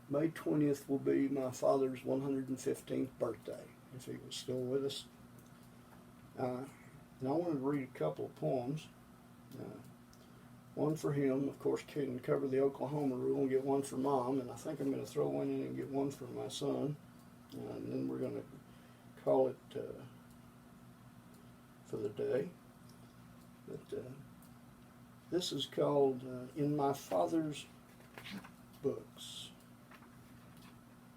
May 20th will be my father's 115th birthday, if he was still with us. And I wanted to read a couple of poems. Uh, One for him, of course, couldn't cover the Oklahoma rule and get one for Mom, and I think I'm going to throw one in and get one for my son. And then we're going to call it for the day. But this is called In My Father's Books.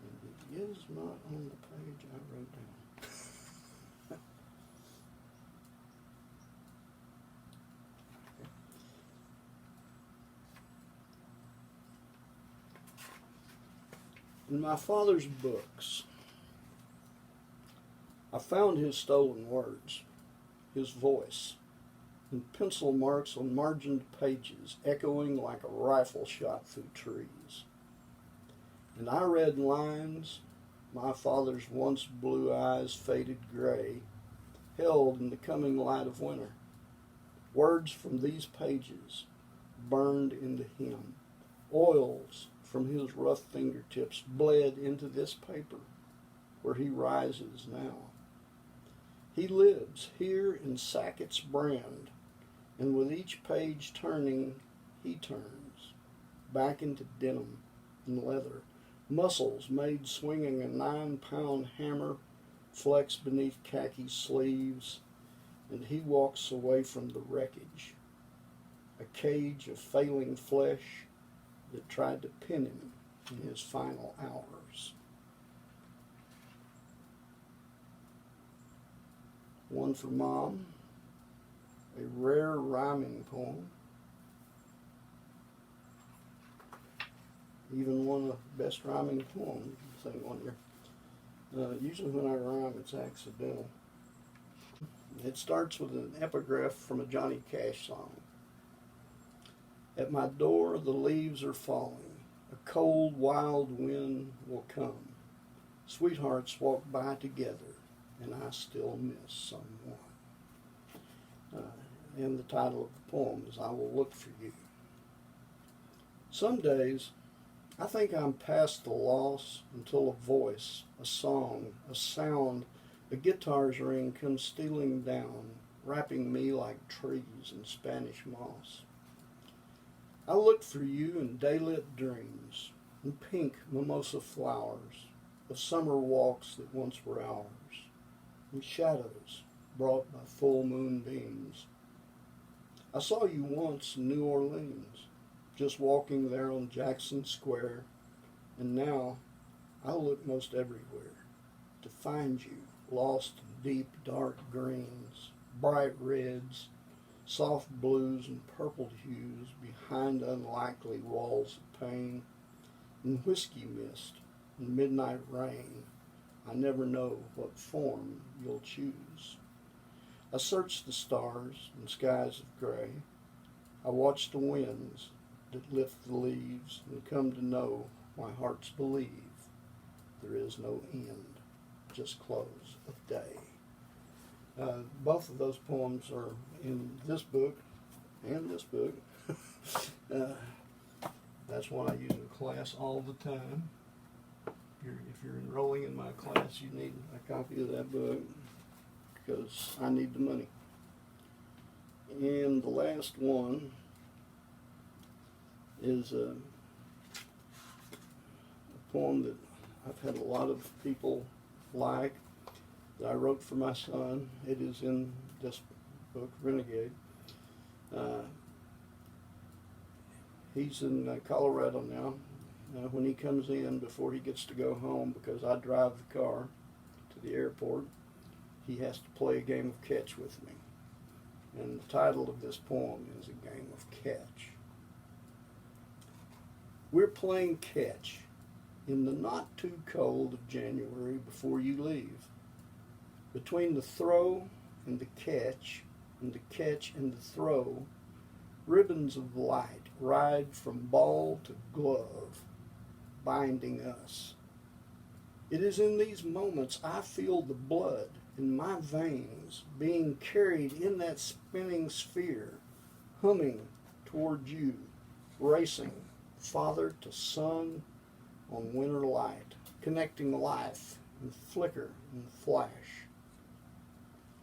And it is not on the page I wrote down. In my father's books, I found his stolen words, his voice, and pencil marks on margined pages echoing like a rifle shot through trees. And I read lines my father's once blue eyes faded gray, held in the coming light of winter. Words from these pages burned into him, oils from his rough fingertips bled into this paper where he rises now. He lives here in Sackett's brand, and with each page turning, he turns back into denim and leather, muscles made swinging a 9-pound hammer flex beneath khaki sleeves, and he walks away from the wreckage, a cage of failing flesh that tried to pin him in his final hours. One for Mom, a rare rhyming poem, even won a best rhyming poem thing one year. Usually when I rhyme, it's accidental. It starts with an epigraph from a Johnny Cash song. At my door the leaves are falling, a cold wild wind will come. Sweethearts walk by together, and I still miss someone. And the title of the poem is I Will Look for You. Some days I think I'm past the loss until a voice, a song, a sound, a guitar's ring comes stealing down, wrapping me like trees in Spanish moss. I look for you in daylit dreams, in pink mimosa flowers, of summer walks that once were ours, in shadows brought by full moon beams. I saw you once in New Orleans, just walking there on Jackson Square, and now I look most everywhere to find you, lost in deep dark greens, bright reds, soft blues and purple hues behind unlikely walls of pain, in whiskey mist and midnight rain. I never know what form you'll choose. I search the stars and skies of gray. I watch the winds that lift the leaves and come to know my hearts believe there is no end, just close of day. Both of those poems are in this book and this book. That's one I use in class all the time. If you're enrolling in my class, you need a copy of that book because I need the money. And the last one is a poem that I've had a lot of people like, that I wrote for my son. It is in this book, Renegade. He's in Colorado now. When he comes in, before he gets to go home, because I drive the car to the airport, he has to play a game of catch with me. And the title of this poem is A Game of Catch. We're playing catch in the not too cold of January before you leave. Between the throw and the catch and the throw, ribbons of light ride from ball to glove, binding us. It is in these moments I feel the blood in my veins being carried in that spinning sphere, humming toward you, racing father to son, on winter light, connecting life and flicker and flash.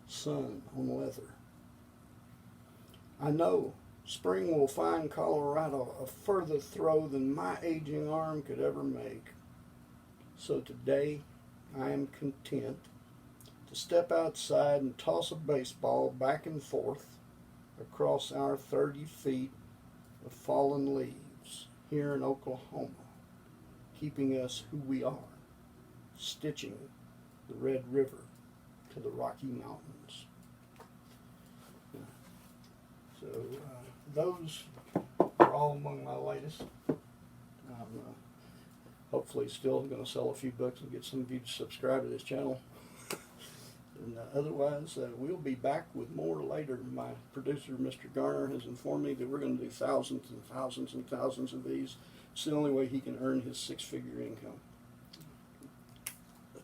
Sun on leather. I know spring will find Colorado a further throw than my aging arm could ever make. So today I am content to step outside and toss a baseball back and forth across our 30 feet of fallen leaves here in Oklahoma, keeping us who we are, stitching the Red River to the Rocky Mountains. So those are all among my latest. I'm hopefully still going to sell a few books and get some of you to subscribe to this channel. And otherwise, we'll be back with more later. My producer, Mr. Garner, has informed me that we're going to do thousands and thousands and thousands of these. It's the only way he can earn his six-figure income.